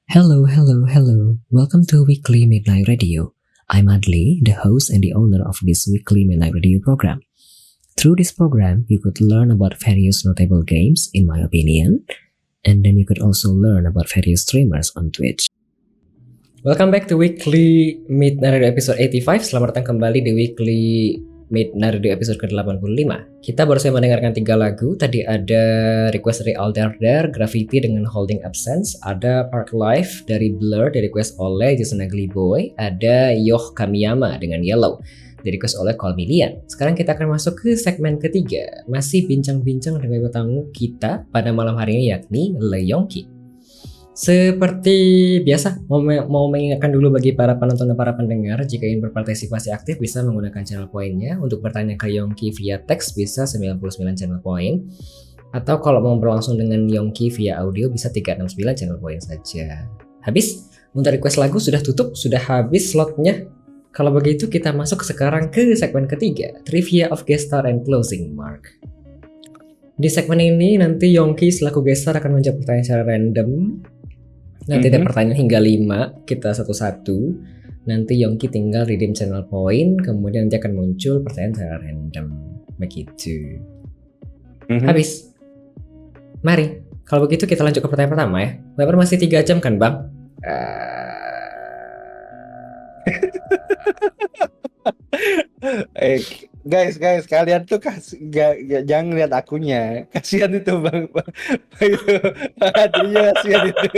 Hello, hello, hello. Welcome to Weekly Midnight Radio. I'm Adli, the host and the owner of this Weekly Midnight Radio program. Through this program, you could learn about various notable games, in my opinion, and then you could also learn about various streamers on Twitch. Welcome back to Weekly Midnight Radio episode 85. Selamat datang kembali di Weekly Midnight Radio episode ke-85. Kita baru saja mendengarkan 3 lagu. Tadi ada request dari Alderder, Graffiti dengan Holding Absence. Ada Park Life dari Blur, di request oleh Jason Ugly Boy. Ada Yoh Kamiyama dengan Yellow, di request oleh Colmilian. Sekarang kita akan masuk ke segmen ketiga. Masih bincang-bincang dengan tamu kita pada malam hari ini, yakni Lee Yongki. Seperti biasa, mau mengingatkan dulu bagi para penonton dan para pendengar, jika ingin berpartisipasi aktif bisa menggunakan channel poinnya. Untuk bertanya ke Yongki via teks bisa 99 channel point, atau kalau mau berlangsung dengan Yongki via audio bisa 369 channel point saja. Habis, untuk request lagu sudah tutup, sudah habis slotnya. Kalau begitu kita masuk sekarang ke segmen ketiga, Trivia of Guest Star and Closing Mark. Di segmen ini nanti Yongki selaku guest star akan menjawab pertanyaan secara random. Nanti ada pertanyaan hingga 5, kita satu-satu. Nanti Yongki tinggal redeem channel point, kemudian nanti akan muncul pertanyaan secara random. Begitu. Habis. Mari, kalau begitu kita lanjut ke pertanyaan pertama ya. Lebar masih 3 jam kan Bang? Guys, kalian tuh jangan lihat akunya. Kasihan itu Bang. Adrinya kasihan itu.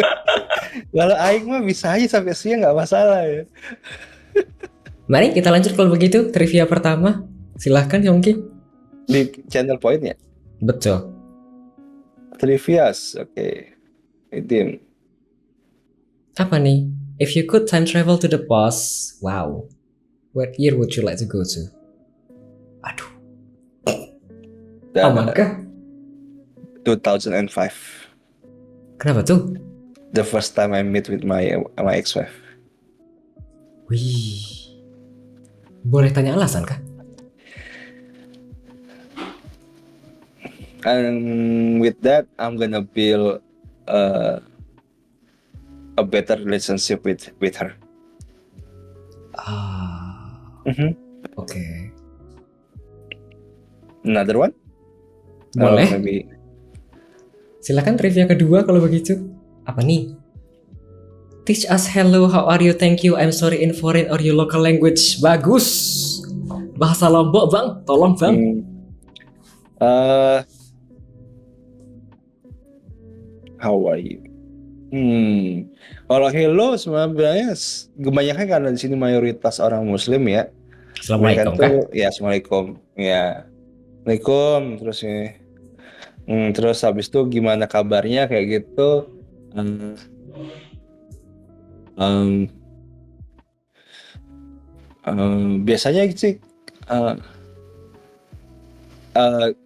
Kalau Aing mah bisa aja sampai siang nggak masalah ya. Mari kita lanjut kalau begitu. Trivia pertama, silahkan Yongki. Di channel point ya? Betul. Trivias, oke. Itu. Apa nih? If you could time travel to the past, wow. What year would you like to go to? Aduh. Aman kah? 2005. Kenapa tuh? The first time I meet with my ex-wife. Wih. Boleh tanya alasan kah? And with that, I'm gonna build a better relationship with her. Oke. Another one? Boleh. Maybe. Silakan trivia kedua kalau begitu. Apa nih? Teach us hello, how are you, thank you, I'm sorry in foreign or your local language. Bagus. Bahasa Lombok Bang, tolong Bang. How are you? Kalau hello sebenarnya kebanyakan karena di sini mayoritas orang Muslim ya. Assalamualaikum kan? Ya, assalamualaikum. Ya, assalamualaikum. Terus ya. Terus habis itu gimana kabarnya kayak gitu. Biasanya sih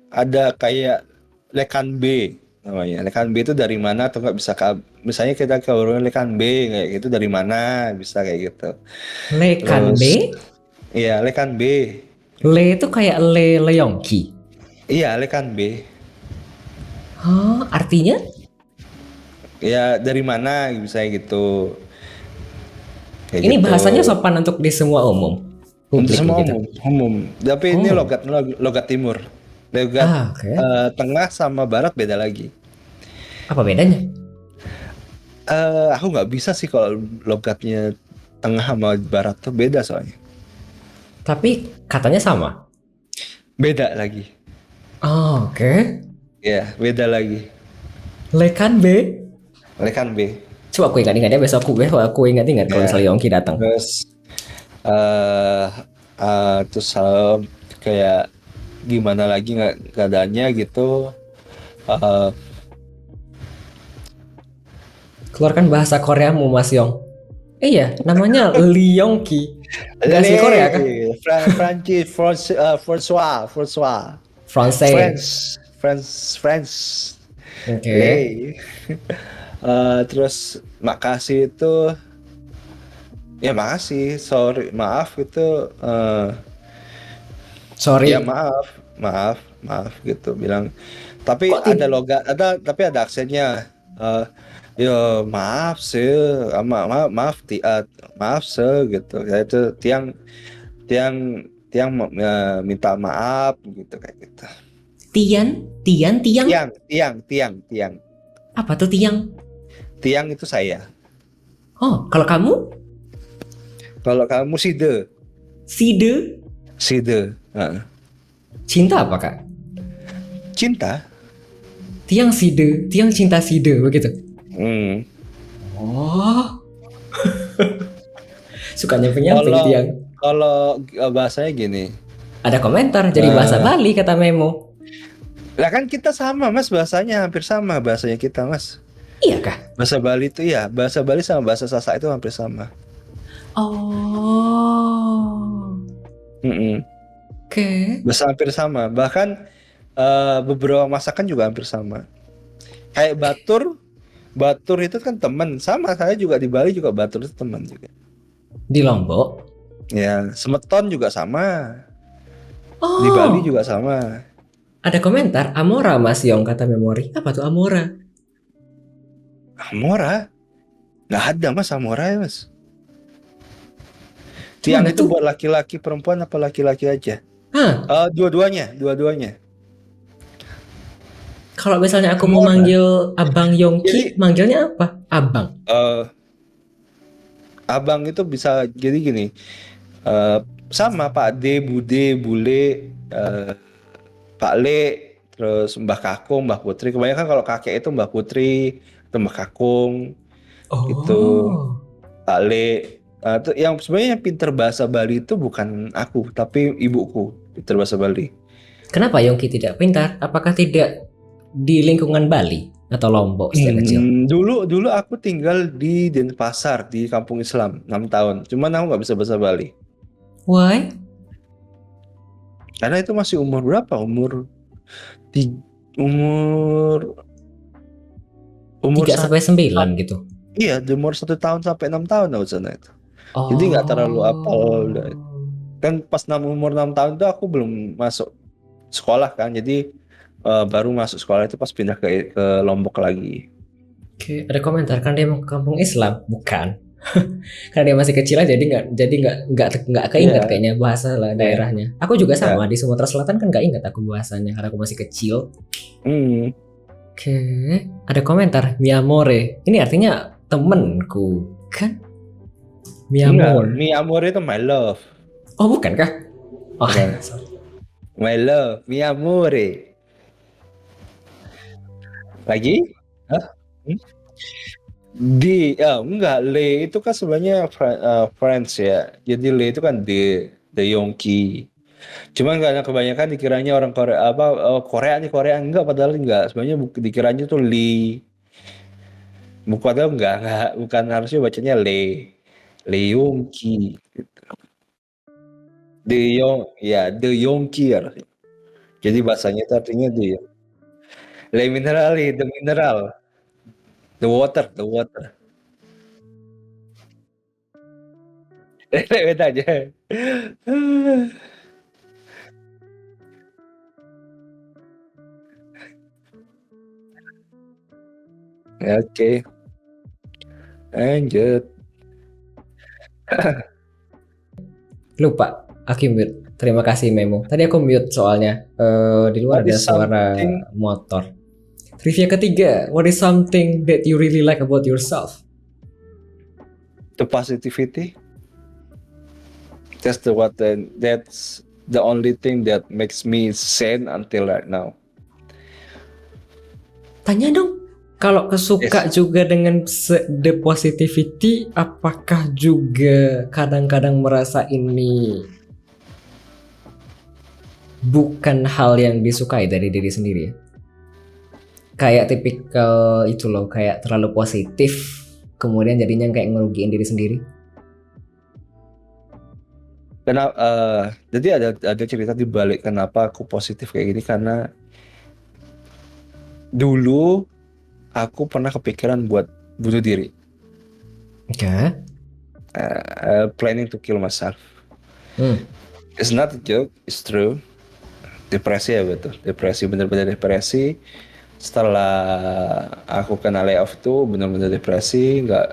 ada kayak lekan B namanya. Lekan B itu dari mana atau nggak bisa misalnya kita kabarnya lekan B kayak gitu dari mana bisa kayak gitu. Lekan B? Iya, lekan B. Le itu kayak Yongki. Iya, lekan B. Artinya? Ya dari mana bisa gitu. Kayak ini gitu. Bahasanya sopan untuk di semua umum. Untuk semua umum. Tapi ini logat timur. Logat tengah sama barat beda lagi. Apa bedanya? Aku nggak bisa sih kalau logatnya tengah sama barat tuh beda soalnya. Tapi katanya sama. Beda lagi. Oke. Ya, beda lagi. Lekan B. Lekan B. Coba aku ingat ya, besok aku ingat kalau misalnya Yongki datang. Terus terus kayak gimana lagi nggak keadaannya gitu. Keluarkan bahasa Koreamu Mas Yong. Iya, namanya Lee Yongki. Gak asli Korea kan? Prancis, François. French. Oke. Terus makasih itu ya makasih, sorry, maaf itu sorry. Ya maaf gitu bilang. Tapi ada logat, tapi ada aksennya. Ya maaf sih, maaf maaf sih gitu. Ya itu tiang tiang tiang minta maaf gitu kayak gitu. Tiang. Tiang. Apa tuh tiang? Tiang itu saya. Oh, kalau kamu? Kalau kamu side, Side? side. Cinta apa kak? Cinta. Tiang side, tiang cinta side begitu. Hmm. Oh, suka nyamping-nyamping Kalau tiang. kalau bahasanya gini. Ada komentar jadi bahasa Eh, Bali kata Memo. Lah kan kita sama mas, bahasanya hampir sama bahasanya kita mas. Iya kah? Bahasa Bali itu ya, bahasa Bali sama bahasa Sasak itu hampir sama. Oh, Mm-mm. oke. Bahasa hampir sama. Bahkan beberapa masakan juga hampir sama. Kayak batur, batur itu kan teman. Sama saya juga di Bali juga batur itu teman juga. Di Lombok. Ya, semeton juga sama. Di Bali Oh, juga sama. ada komentar Amora Mas Yong kata Memori. Apa tuh Amora? Amora? Nggak ada mas Amora ya mas. Tiang Mana itu tuh? buat laki-laki perempuan apa laki-laki aja? Hah? Dua-duanya. Kalau misalnya aku mau Amora. manggil Abang Yongki, Jadi manggilnya apa? Abang. eh abang itu bisa jadi gini. eh Sama Pak D, Bude, Bule, Pak Le, terus Mbah Kakung, Mbah Putri. Kebanyakan kalau kakek itu Mbah Putri, atau Mbah Kakung, itu Oh. Pak Le. Itu yang sebenarnya yang pinter bahasa Bali itu bukan aku, tapi ibuku pinter bahasa Bali. Kenapa Yongki tidak pintar? Apakah tidak di lingkungan Bali atau Lombok sejak kecil? Dulu aku tinggal di Denpasar di kampung Islam 6 tahun. Cuman aku nggak bisa bahasa Bali. Why? Karena itu masih umur berapa? Ti- umur umur 3 satu sampai 9 gitu. iya di umur 1 tahun sampai 6 tahun aku sana itu. Jadi nggak terlalu apal. Oh. Kan pas umur 6 tahun itu aku belum masuk sekolah kan. Jadi baru masuk sekolah itu pas pindah ke Lombok lagi. Oke, ada komentar kan dia mau ke kampung Islam? Bukan. Karena dia masih kecil aja jadi nggak keinget Iya, kayaknya bahasa lah iya, daerahnya. Aku juga iya. sama di Sumatera Selatan kan nggak ingat aku bahasanya karena aku masih kecil. Hmm. Oke, ada komentar mi amore. Ini artinya temenku kan? Mi Enggak, amor. mi amore itu my love. Oh bukan kah? Oh, Bukan. sorry. My love, mi amore. Lagi? Hah? Hmm? Enggak, Le itu kan sebenarnya Friends ya. Jadi Le itu kan the Yongki. Cuman karena kebanyakan dikiranya orang Korea apa Korea nih Korea enggak padahal enggak. Sebenarnya dikiranya tuh Lee. Padahal enggak, bukan harusnya bacanya Le. Le Yongki. The Yongki harusnya. Jadi bahasanya itu artinya Le minerali, the mineral, the water. Beda aja. Oke, lanjut. Lupa, aku mute. Terima kasih Memo. Tadi aku mute soalnya di luar What ada is suara something motor. Trivia ketiga, what is something that you really like about yourself? the positivity? That's the only thing that makes me sane until right now. Tanya dong, kalau kesuka Yes. juga dengan the positivity, apakah juga kadang-kadang merasa ini bukan hal yang disukai dari diri sendiri ya? Kayak tipikal itu loh, kayak terlalu positif, kemudian jadinya kayak ngerugiin diri sendiri. Jadi ada cerita di balik kenapa aku positif kayak gini karena dulu aku pernah kepikiran buat bunuh diri, Oke. planning to kill myself. Hmm. It's not a joke, it's true. Depresi ya betul, depresi bener-bener depresi. setelah aku kena layoff tuh benar-benar depresi, nggak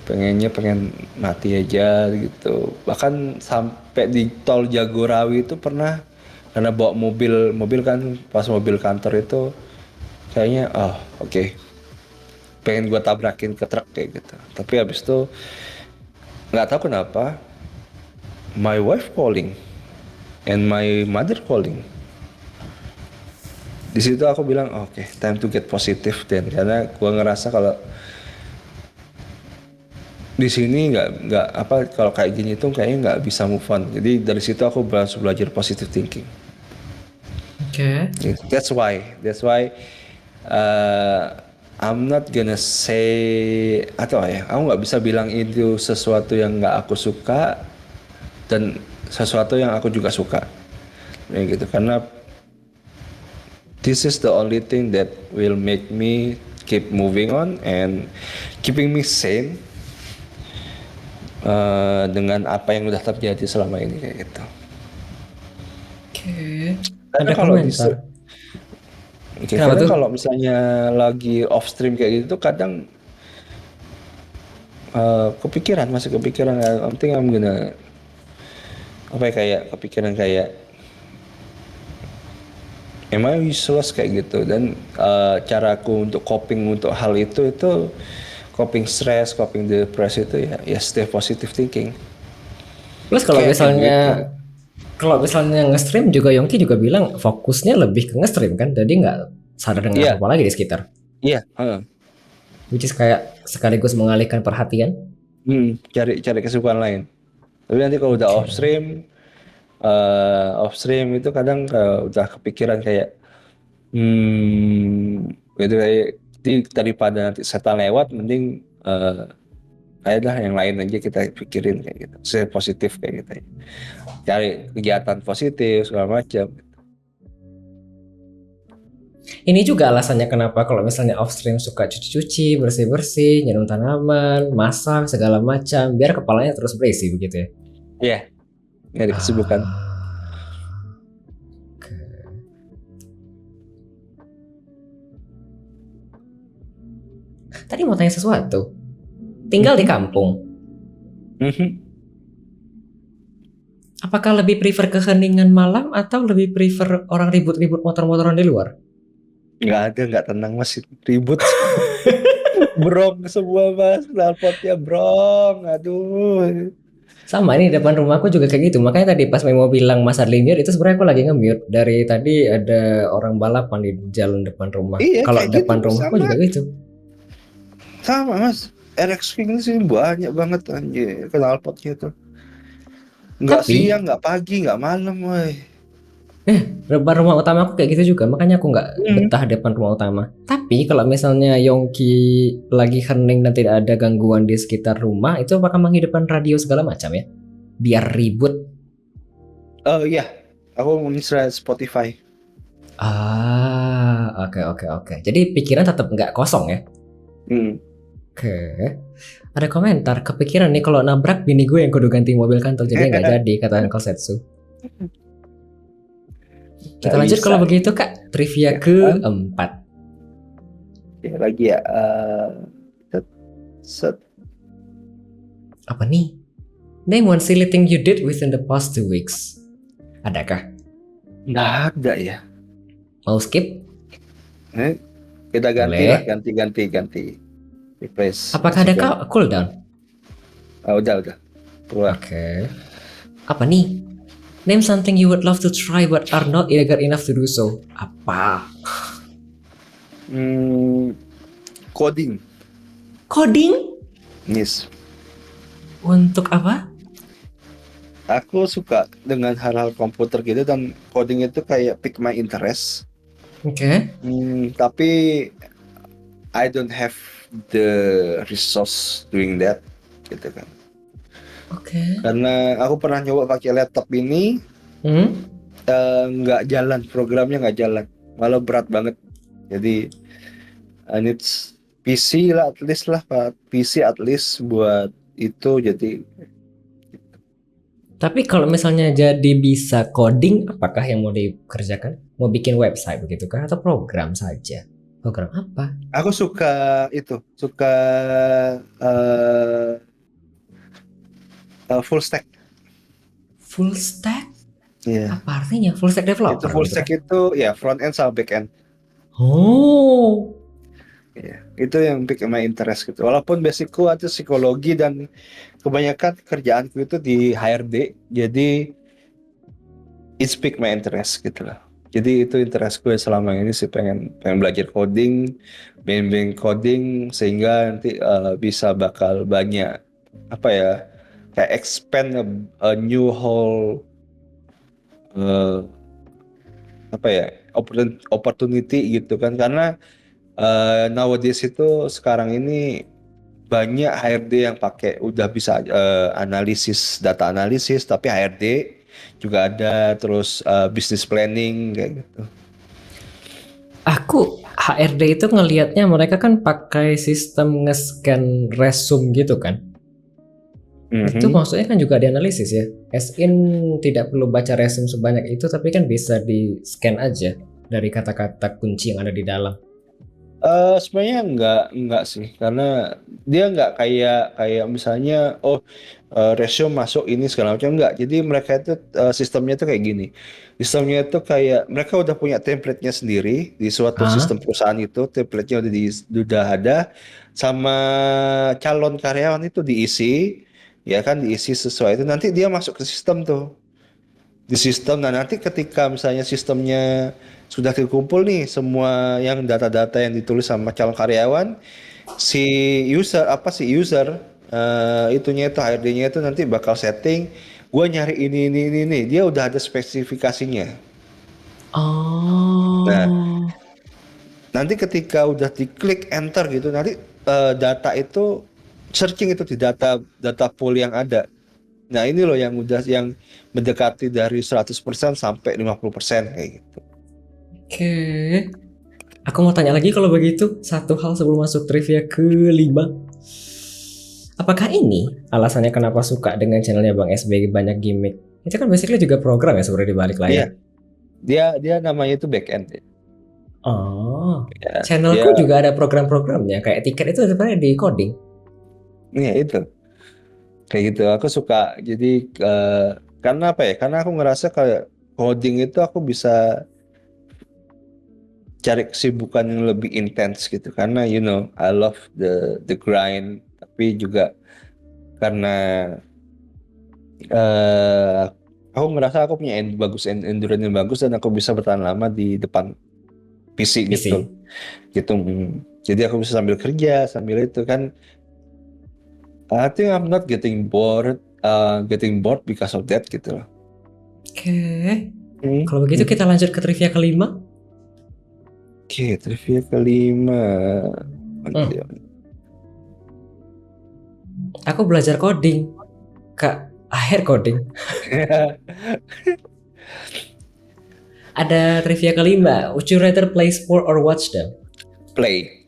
pengen mati aja gitu. Bahkan sampai di tol Jagorawi itu pernah, karena bawa mobil kan, pas mobil kantor itu kayaknya oke, pengen gua tabrakin ke truk kayak gitu. Tapi habis itu nggak tahu kenapa my wife calling and my mother calling. Di situ aku bilang oke, time to get positive then, karena gua ngerasa kalau di sini nggak apa, kalau kayak gini tuh kayaknya nggak bisa move on. Jadi dari situ aku belajar positive thinking. Oke. That's why I'm not gonna say, atau ya, aku nggak bisa bilang itu sesuatu yang nggak aku suka dan sesuatu yang aku juga suka, ya gitu. Karena this is the only thing that will make me keep moving on and keeping me sane dengan apa yang udah terjadi selama ini kayak gitu. Oke. Karena Ada komentar. Kenapa kadang tuh? kalau misalnya lagi off stream kayak gitu tuh kadang masih kepikiran. I think I'm gonna apa ya, kayak kepikiran kayak am I useless kayak gitu. Dan caraku untuk coping untuk hal itu coping stress, coping depresi itu ya stay positive thinking. Plus kalau Kayak misalnya gitu. nge-stream juga Yongki juga bilang fokusnya lebih ke nge-stream kan, jadi nggak sadar dengan Iya, apa lagi di sekitar. iya, Which is kayak sekaligus mengalihkan perhatian. cari kesibukan lain. Tapi nanti kalau udah off stream itu kadang udah kepikiran kayak gitu, kayak daripada nanti setan lewat, mending ayolah yang lain aja kita pikirin kayak gitu. Saya positif kayak gitu. Cari kegiatan positif segala macam. Ini juga alasannya kenapa kalau misalnya off stream suka cuci-cuci, bersih-bersih, nyiram tanaman, masak segala macam, biar kepalanya terus berisi begitu ya. Iya, nyari kesibukan. Oke. Tadi mau tanya sesuatu. Tinggal di kampung. Apakah lebih prefer keheningan malam atau lebih prefer orang ribut-ribut motor-motoran di luar? Nggak tenang, masih ribut. Brong semua mas, knalpotnya brong, aduh. Sama, ini depan rumahku juga kayak gitu. Makanya tadi pas Memo bilang Mas Adli mute, itu sebenarnya aku lagi nge-mute. Dari tadi ada orang balapan di jalan depan rumah. Iya, Kalau kayak depan gitu, rumahku sama. juga gitu. Sama mas, RX King sih banyak banget anjir knalpotnya tuh. Nggak Tapi siang, nggak pagi, nggak malam, woy. depan rumah utama aku kayak gitu juga. Makanya aku nggak betah depan rumah utama. Tapi kalau misalnya Yongki lagi hening dan tidak ada gangguan di sekitar rumah, itu apakah menghidupkan radio segala macam ya? Biar ribut. Oh iya, aku menginstall Spotify. Oke. Jadi pikiran tetap nggak kosong ya? Oke. Ada komentar, kepikiran nih kalau nabrak bini gue yang kudu ganti mobil kantor, jadi nggak jadi, kata Uncle Setsu. Kita Nggak lanjut bisa. kalau begitu kak, trivia keempat. Ya lagi ya. Apa nih? Name one silly thing you did within the past 2 weeks. Adakah? Nggak ada ya. Mau skip? Kita ganti Boleh. lah, ganti. Replace. Apakah ada cooldown? Udah. Keluar. Oke. Apa nih? Name something you would love to try but are not eager enough to do so. Apa? Coding. Coding? Yes. Untuk apa? Aku suka dengan hal-hal komputer gitu, dan coding itu kayak pick my interest. Oke. Tapi I don't have the resource doing that gitu kan. Oke. Karena aku pernah nyoba pakai laptop ini, nggak jalan, programnya nggak jalan, malah berat banget. Jadi I need PC lah, PC at least buat itu. Jadi Tapi kalau misalnya jadi bisa coding, apakah yang mau dikerjakan? Mau bikin website begitu kah? Atau program saja? Program apa? Aku suka eh, full stack. Full stack? Iya. Apa artinya? Full stack Itu developer full begitu stack kah? itu ya front end sama back end. Oh, Iya. Itu yang pick my interest gitu. Walaupun basicku itu psikologi dan kebanyakan kerjaanku itu di HRD, jadi it's pick my interest gitu lah. Jadi itu interest gue selama ini sih pengen belajar coding, bimbing coding sehingga nanti bisa bakal banyak apa ya kayak expand a new whole eh, apa ya opportunity gitu kan karena nowadays itu sekarang ini banyak HRD yang pakai udah bisa data analisis tapi HRD juga ada terus business planning kayak gitu. aku HRD itu ngelihatnya mereka kan pakai sistem nge-scan resume gitu kan. Itu Mhm. maksudnya kan juga dianalisis ya. As in tidak perlu baca resume sebanyak itu tapi kan bisa di-scan aja dari kata-kata kunci yang ada di dalam. Sebenarnya enggak sih karena dia enggak kayak kayak misalnya ratio masuk ini segala macam enggak. Jadi mereka itu sistemnya itu kayak gini. Sistemnya itu kayak mereka udah punya template-nya sendiri di suatu Hah? sistem perusahaan itu, template-nya udah ada sama calon karyawan itu diisi ya kan diisi sesuai itu nanti dia masuk ke sistem tuh. Di sistem. Nah, nanti ketika misalnya sistemnya sudah terkumpul nih semua yang data-data yang ditulis sama calon karyawan, si user itunya itu HRD-nya itu nanti bakal setting, gue nyari ini, dia udah ada spesifikasinya. Nah, Oh. nanti ketika udah diklik enter gitu, nanti data itu searching itu di data pool yang ada. Nah, ini loh yang udah yang mendekati dari 100% sampai 50% kayak gitu. Oke. Aku mau tanya lagi kalau begitu, satu hal sebelum masuk trivia kelima. Apakah ini alasannya kenapa suka dengan channelnya Bang SB banyak gimmick? Itu kan basically juga program ya sebenarnya di balik Iya, layar. dia namanya itu back end. Oh, Ya, dia channelku juga ada program-programnya. Kayak tiket itu sebenarnya di coding. ya itu kayak gitu. Aku suka. Jadi karena apa ya? Karena aku ngerasa kayak coding itu aku bisa cari kesibukan yang lebih intens gitu. Karena I love the grind. Tapi juga karena eh aku ngerasa aku punya endurance yang bagus dan aku bisa bertahan lama di depan PC gitu. PC. Gitu. Jadi aku bisa sambil kerja, sambil itu kan. I think I'm not getting bored because of that gitu loh. Oke. Hmm, Kalau begitu hmm. kita lanjut ke trivia kelima. Oke, trivia kelima. Hmm. Aku belajar coding. Kak, akhir coding. Ada trivia kelima. Would you rather play sport or watch them? Play.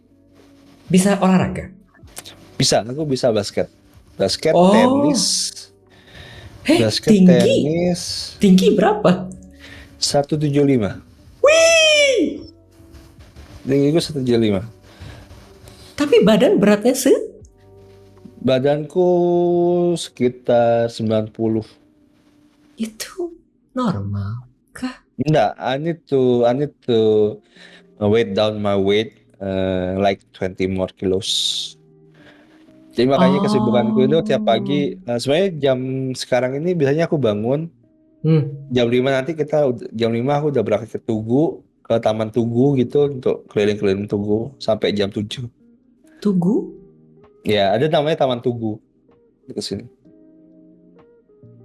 Bisa olahraga. Aku bisa basket. Basket, Oh, basket, tinggi. tenis. Tinggi berapa? 175. Wih. Tinggiku 175. Tapi badan beratnya Badanku sekitar 90. itu normal kah? Enggak, I need to weight down my weight like 20 more kilos. Jadi makanya kesibukanku itu tiap Oh. pagi sebenarnya jam sekarang ini biasanya aku bangun jam 5 nanti jam 5 aku udah berangkat ke Tugu, ke Taman Tugu gitu untuk keliling-keliling Tugu sampai jam 7. Tugu Ya, ada namanya Taman Tugu di sini.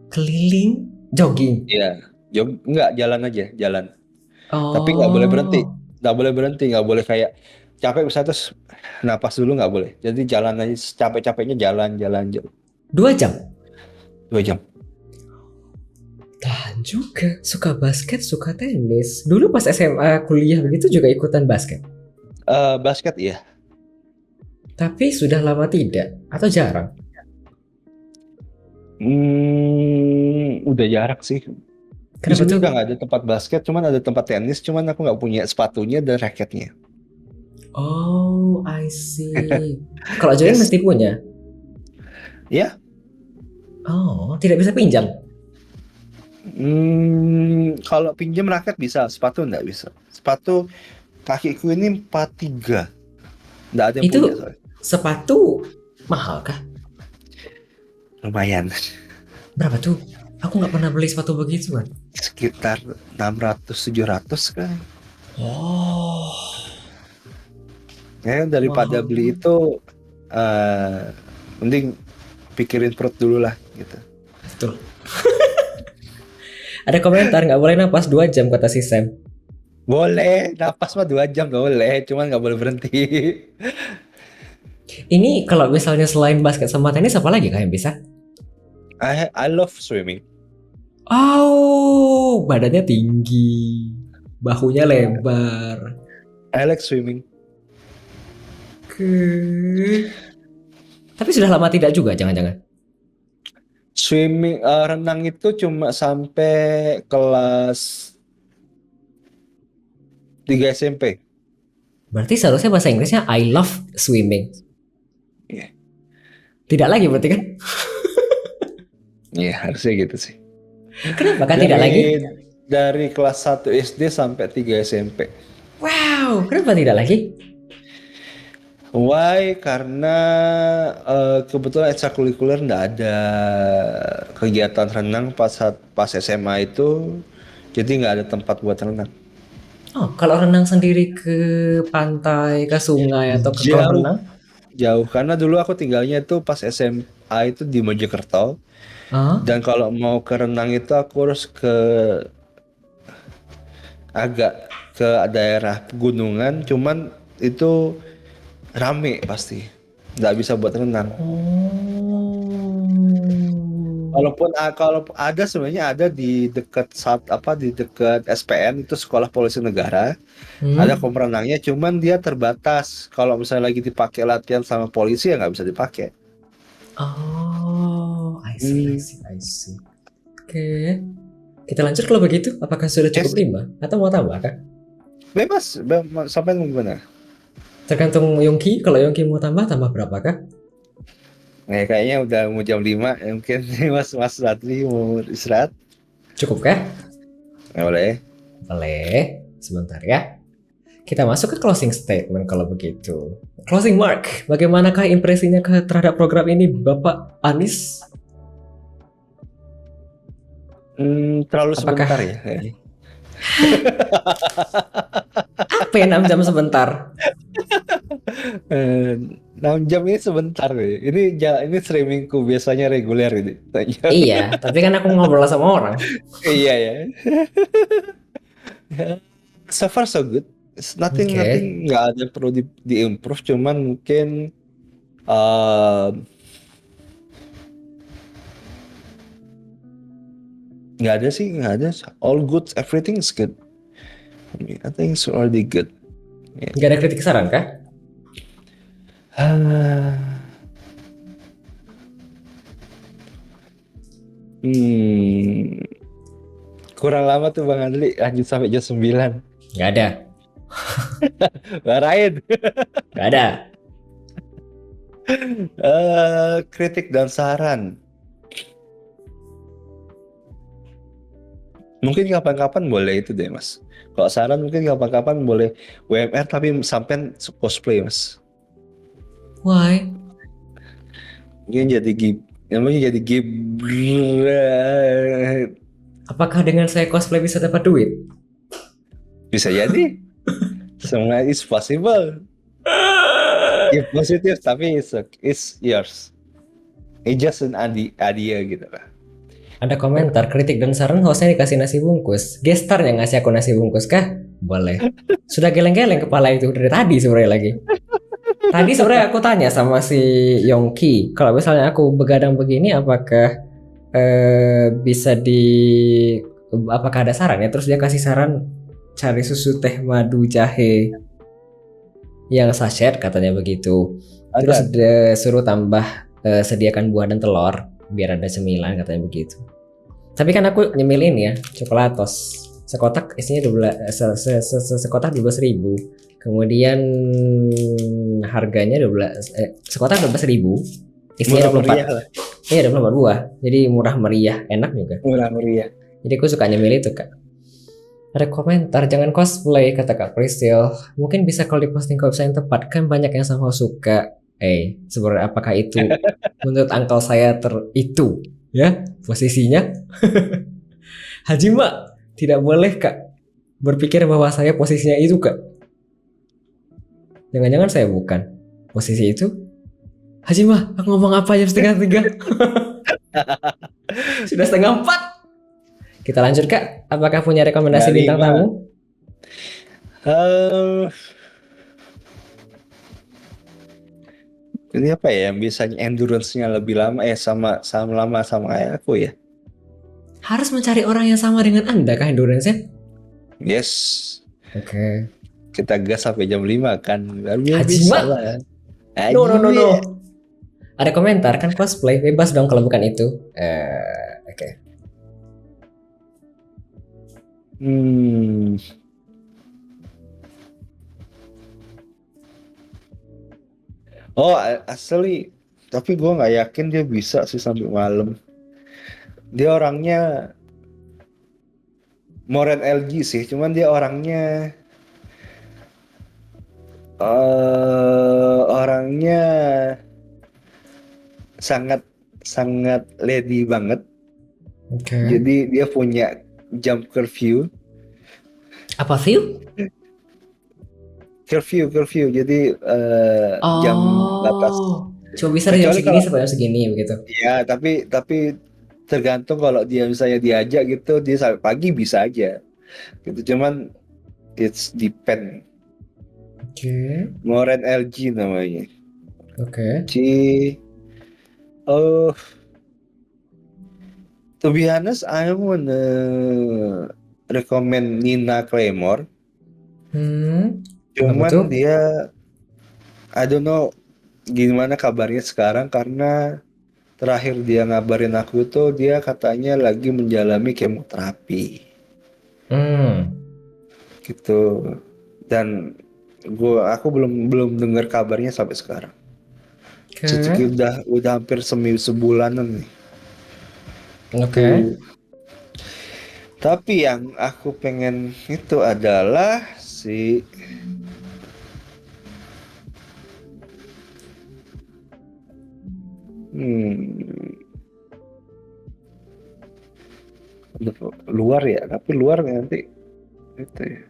keliling jogging. Iya, enggak jalan aja, jalan. Tapi nggak boleh berhenti, Oh, nggak boleh kayak capek misalnya terus napas dulu nggak boleh. Jadi jalan aja capek-capeknya jalan 2 jam. 2 jam. Tahan juga. Suka basket, suka tenis. Dulu pas SMA kuliah begitu juga ikutan basket. Basket iya. Tapi sudah lama tidak atau jarang. Udah jarak sih. Di Kenapa sini tuh? juga nggak ada tempat basket, cuman ada tempat tenis, cuman aku nggak punya sepatunya dan raketnya. Oh, I see. Kalau join Yes. mesti punya. Ya, Oh, tidak bisa pinjam. kalau pinjam raket bisa, sepatu nggak bisa. Sepatu kakiku ini 43, nggak ada yang punya Itu soalnya. sepatu mahal kah? Lumayan, Berapa tuh? Aku nggak pernah beli sepatu begitu kan. sekitar 600-700 kan. Oh, Ya daripada mahal. beli itu, mending pikirin perut dulu lah gitu. Betul. Ada komentar nggak boleh napas 2 jam kata si Sam. Boleh, napas mah 2 jam boleh, cuman nggak boleh berhenti. Ini kalau misalnya selain basket sama tenis apa lagi kah yang bisa? I love swimming. Oh, badannya tinggi, bahunya lebar. I like swimming. Tapi sudah lama tidak juga, jangan-jangan. Swimming, renang itu cuma sampai kelas 3 SMP. Berarti seharusnya bahasa Inggrisnya I love swimming. Iya. Tidak lagi berarti kan? Iya, harusnya gitu sih. Kenapa kan tidak lagi? Dari kelas 1 SD sampai 3 SMP. Wow, kenapa tidak lagi? Why? Karena kebetulan ekstrakurikuler nggak ada kegiatan renang pas SMA itu, jadi nggak ada tempat buat renang. Oh, kalau renang sendiri ke pantai, ke sungai atau ke kolam renang? Jauh, karena dulu aku tinggalnya itu pas SMA itu di Mojokerto, Ah, dan kalau mau ke renang itu aku harus agak ke daerah pegunungan, cuman itu rame pasti, nggak bisa buat renang. Kalau ada sebenarnya ada di dekat di dekat SPN itu Sekolah Polisi Negara, ada kolam renangnya, cuman dia terbatas. Kalau misalnya lagi dipakai latihan sama polisi ya nggak bisa dipakai. Oh, I see. Oke. Kita lanjut kalau begitu. Apakah sudah cukup Yes, 5? Atau mau tambah kah? bebas, sampai mau gimana? Tergantung Yongki. Kalau Yongki mau tambah berapa kah? Kayaknya udah mau jam 5, mungkin Mas Radli mau istirahat. Cukup kah? Boleh. Boleh. Sebentar ya. Kita masuk ke closing statement kalau begitu. Closing mark. Bagaimanakah impresinya terhadap program ini, Bapak Anis? Terlalu Apakah sebentar ya kayaknya. apa ya 6 jam sebentar? 6 jam ini sebentar nih. Ini streamingku biasanya reguler ini. Iya, tapi kan aku ngobrol sama orang. Iya ya. So far so good. It's nothing Oke. nggak ada yang perlu di-improve, cuman mungkin uh, nggak ada sih, nggak ada. All good, everything is good. I think it's already good. Gak ada kritik saran kah? Kurang lama tuh Bang Adli, lanjut sampai jam 9. Gak ada. Marahin. Gak ada. Kritik dan saran. Mungkin kapan-kapan boleh itu deh Mas. Kalau saran mungkin kapan-kapan boleh WMR tapi sampai cosplay Mas. Why? Mungkin namanya jadi Apakah dengan saya cosplay bisa dapat duit? bisa jadi. Semua is possible. If positive tapi it's yours. It's just an idea gitu lah. Ada komentar, kritik dan saran hostnya dikasih nasi bungkus. Gestar yang ngasih aku nasi bungkus kah? Boleh. Sudah geleng-geleng kepala itu dari tadi sebenarnya lagi. Tadi sebenarnya aku tanya sama si Yongki, kalau misalnya aku begadang begini apakah bisa apakah ada saran ya? Terus dia kasih saran cari susu teh madu jahe yang sachet katanya begitu. Terus dia suruh tambah sediakan buah dan telur. biar ada cemilan katanya begitu. Tapi kan aku nyemilin ya coklatos. Sekotak isinya 12.000. Kemudian harganya sekotak 12.000. Isinya Murah meriah 24. lah. Iya 24 buah. Jadi murah meriah, enak juga. Murah meriah. Jadi aku suka nyemil itu kak. Ada komentar jangan cosplay kata Kak Priscil. Mungkin bisa kalau diposting ke website yang tepat kan banyak yang sama suka. Sebenarnya apakah itu menurut angkel saya itu ya posisinya? Hajima tidak boleh kak berpikir bahwa saya posisinya itu kak. Jangan-jangan saya bukan posisi itu. Hajima, aku ngomong apa jam 2:30? Sudah 3:30. Kita lanjut kak. Apakah punya rekomendasi bintang tamu? Ini apa ya yang biasanya endurance-nya lebih lama sama kayak aku ya. Harus mencari orang yang sama dengan Anda kah endurance-nya? Yes. Oke. Kita gas sampai jam 5 kan. Hajima. Bisa lah. No. Ada komentar kan cosplay bebas dong kalau bukan itu. Oke. Oh asli, tapi gue nggak yakin dia bisa sih sampai malam. Dia orangnya Moren LG sih, cuman dia orangnya sangat lady banget. Oke. Jadi dia punya jam curfew. Apa view? Curfew. Jadi jam batas. Coba bisa jam segini sampai jam segini begitu. Ya, tapi tergantung kalau dia misalnya diajak gitu, dia sampai pagi bisa aja. Gitu, cuman it's depend. Oke. Moren LG namanya. Oke. To be honest, I wanna recommend Nina Claymore. Cuman dia, I don't know gimana kabarnya sekarang karena terakhir dia ngabarin aku tuh dia katanya lagi menjalani kemoterapi. Gitu. Dan aku belum dengar kabarnya sampai sekarang. Jadi udah hampir sebulanan nih. Oke. Tapi yang aku pengen itu adalah si luar ya, tapi luar nanti itu ya.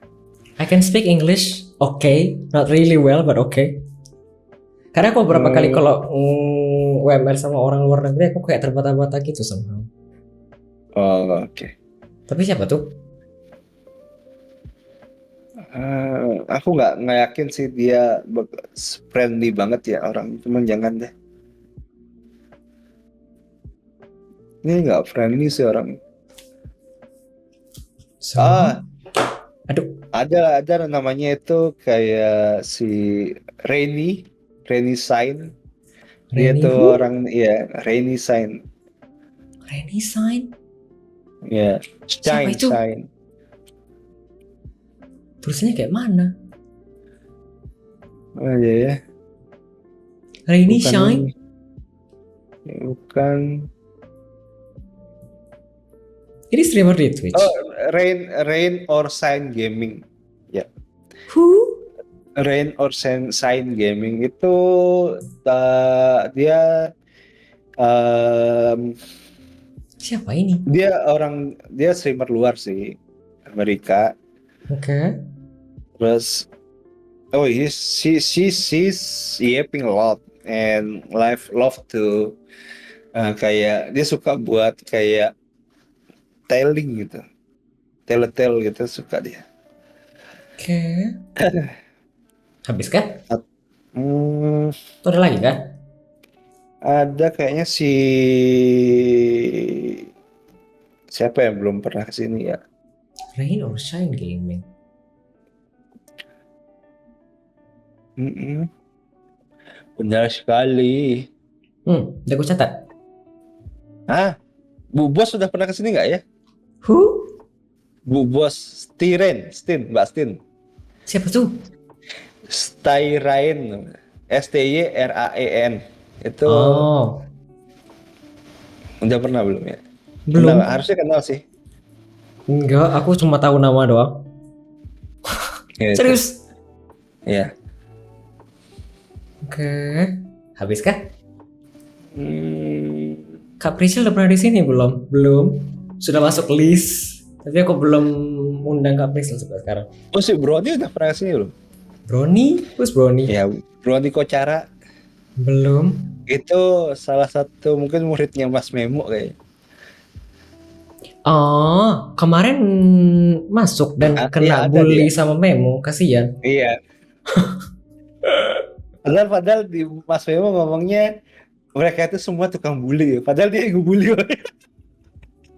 I can speak English, okay, not really well, but okay. Karena aku beberapa kali kalau WMR sama orang luar negeri, aku kayak terbata-bata gitu somehow. Oh, oke. Tapi siapa tuh? Aku nggak yakin sih dia friendly banget ya orang, cuman jangan deh. Ini nggak friendly sih orang. Aduh. Ada namanya itu kayak si Rainy Sign. Dia tuh orang ya Rainy Sign. Rainy Sign? Ya, Shine. Tulisannya kayak mana? Oh iya ya. Rainy Shine? Bukan. Ini streamer di Twitch. Oh, Rain or Shine Gaming. Ya. Who? Rain or Shine Gaming itu dia siapa ini? Dia streamer luar sih, Amerika. Oke. Terus she's yapping a lot and love to kayak dia suka buat kayak telling gitu. Tell gitu suka dia. Oke. Habis kan? Tuh ada lagi kan? Ada kayaknya siapa yang belum pernah kesini ya? Rain or Shine Gaming. Benar sekali. Udah gue catat. Ah, Bu Bos sudah pernah kesini nggak ya? Who? Bu Bos Mbak Stin. Siapa tuh? Styrain, STYRAEN. Itu Oh, udah pernah belum ya? belum. Kenal, harusnya kenal sih. Enggak, aku cuma tahu nama doang. Gitu. Serius? Iya. Oke. Habis kah? Hmm, Kak Priscil udah pernah di sini belum? Belum. Sudah masuk list. Tapi aku belum undang Kak Priscil sampai sekarang. oh si Brody udah pernah kesini belum? Brownie? Who's Brownie? Ya, Brody Kocara Belum. itu salah satu mungkin muridnya Mas Memo kayaknya. Oh, kemarin masuk dan Iya, kena ada bully dia. sama Memo, kasihan. Iya. Padahal di Mas Memo ngomongnya mereka itu semua tukang bully ya. Padahal dia yang ngebully.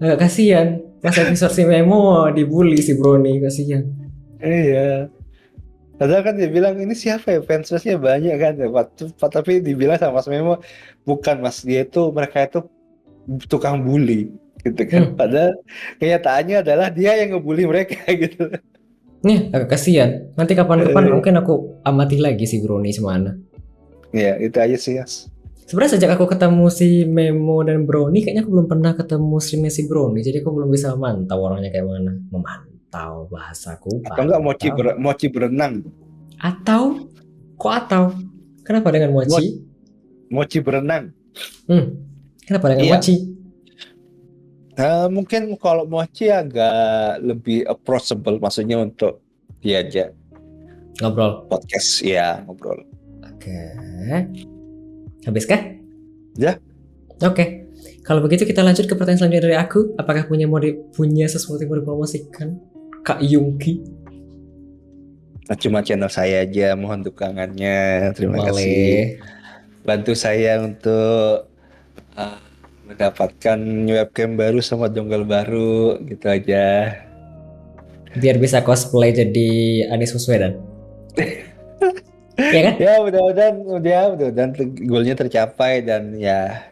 Agak kasihan. Pas episode si Memo dibully si Brownie, kasihan. Iya. Padahal kan dia bilang ini siapa ya, fansnya banyak kan ya. Tapi dibilang sama Mas Memo bukan Mas, dia itu mereka itu tukang bully gitu kan. Padahal kenyataannya adalah dia yang ngebully mereka gitu. Nih, agak kasihan. Nanti kapan-kapan mungkin aku amati lagi si Brownie semana. Ya itu aja sih Yas. Sebenarnya sejak aku ketemu si Memo dan Brownie, kayaknya aku belum pernah ketemu streamnya si Brownie. Jadi aku belum bisa memantau orangnya kayak mana. Memantau bahasaku. Atau enggak Pantau. mochi berenang. Atau? Kok atau? Kenapa dengan mochi? Mochi berenang. Kenapa dengan Iya. mochi? Mungkin kalau mochi agak lebih approachable, maksudnya untuk diajak Ngobrol. podcast ya, ngobrol. Oke. Habis kah? Ya. Oke. Kalau begitu kita lanjut ke pertanyaan selanjutnya dari aku. Apakah punya sesuatu yang mau dipromosikan? Kak Yungki. Nah, cuma channel saya aja, mohon dukungannya. Terima Boleh. kasih. Bantu saya untuk mendapatkan webcam baru sama dongle baru, gitu aja. Biar bisa cosplay jadi Anies Baswedan. Iya kan? Ya mudah-mudahan goalnya tercapai dan ya.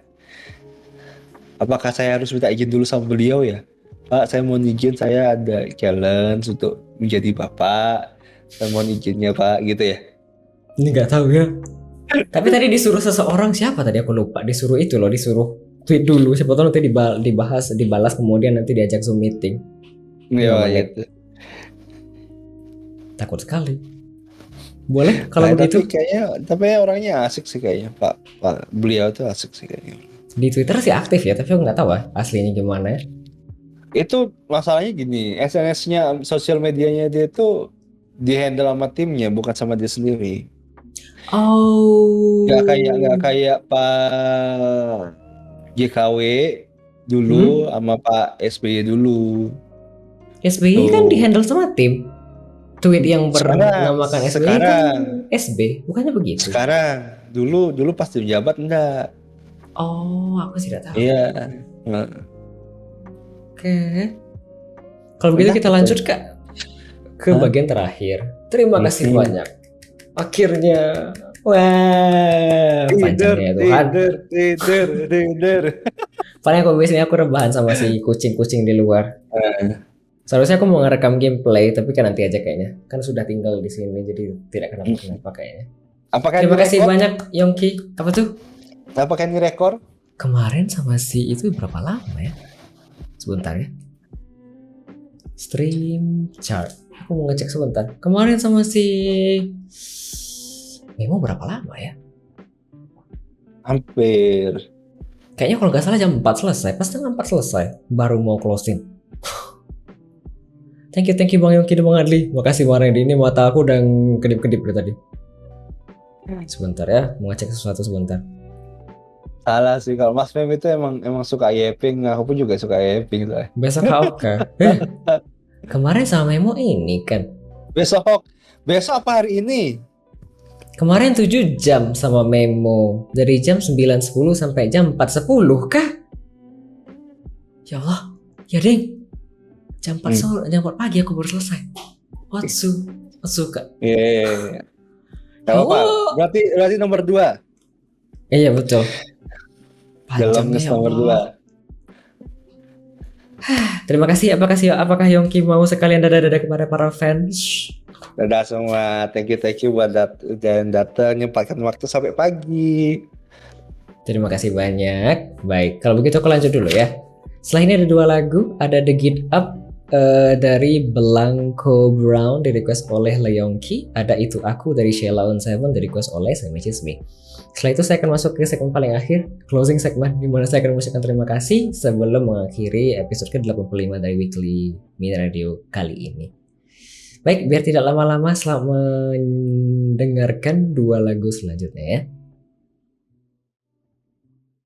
Apakah saya harus minta izin dulu sama beliau ya? Pak, saya mohon izin, saya ada challenge untuk menjadi bapak. Saya mohon izinnya Pak, gitu ya. Ini nggak tahu ya. Tapi tadi disuruh seseorang, siapa tadi aku lupa. Disuruh itu loh, disuruh tweet dulu. Siapa tahu nanti dibalas kemudian nanti diajak Zoom meeting. Iya, menit. gitu. Takut sekali. Boleh kalau begitu. Tapi orangnya asik sih kayaknya, Pak. Beliau tuh asik sih kayaknya. Di Twitter sih aktif ya, tapi aku nggak tahu aslinya gimana ya. Itu masalahnya gini, SNS-nya, sosial medianya dia itu di-handle sama timnya, bukan sama dia sendiri. Oh. Gak kayak Pak JKW dulu sama Pak SBY dulu. SBY kan dihandle sama tim. Tweet yang bernamakan SBY sekarang, kan SB, bukannya begitu? Sekarang, dulu pas di jabat enggak. Oh, aku tidak tahu. Iya. Oke. Kalau begitu kita lanjut ke bagian terakhir. Terima kasih banyak. Akhirnya, wah, panjangnya Tuhan. Tidur. Paling biasanya aku rebahan sama si kucing-kucing di luar. Seharusnya aku mau ngerekam gameplay, tapi kan nanti aja kayaknya. Kan sudah tinggal di sini, jadi tidak kenapa-kenapa kayaknya. Terima kasih banyak, Yongki. Apa tuh? Apakah ini rekor? Kemarin sama si itu berapa lama ya? Sebentar ya. Stream chart. Aku mau ngecek sebentar. Kemarin sama si Memo berapa lama ya? Hampir. Kayaknya kalau nggak salah jam 4 selesai. Pas setengah 4 selesai. Baru mau closing. Thank you Bang Yongki dan Bang Adli. Makasih Bang Randy. Ini mata aku udah kedip-kedip dari tadi. Sebentar ya, mau ngecek sesuatu sebentar. Salah sih, kalau Mas Mem itu emang suka yeping. Aku pun juga suka yeping tuh. Besok Hauka. Kemarin sama Memo ini kan. Besok apa hari ini? Kemarin 7 jam sama Memo. Dari jam 9.10 sampai jam 4.10 kah? Ya Allah. Ya ding. Jam 4 sore, jam 4 pagi aku baru selesai. Otsuka. Iya. Gak apa-apa. Berarti nomor 2. Iya betul. Dalam nomor 2. Terima kasih. Apakah Yongki mau sekalian dadah-dadah kepada para fans? Dadah semua, thank you buat dan datang nyempatkan waktu sampai pagi. Terima kasih banyak. Baik, kalau begitu aku lanjut dulu ya. Setelah ini ada 2 lagu, ada The Get Up dari Blanco Brown di request oleh Leongki, ada Itu Aku dari Sheila on Seven di request oleh Semi Chismi. Setelah itu saya akan masuk ke segmen paling akhir, closing segment, di mana saya akan mengucapkan terima kasih sebelum mengakhiri episode ke-85 dari Weekly Mini Radio kali ini. Baik, biar tidak lama-lama, selamat mendengarkan 2 lagu selanjutnya ya.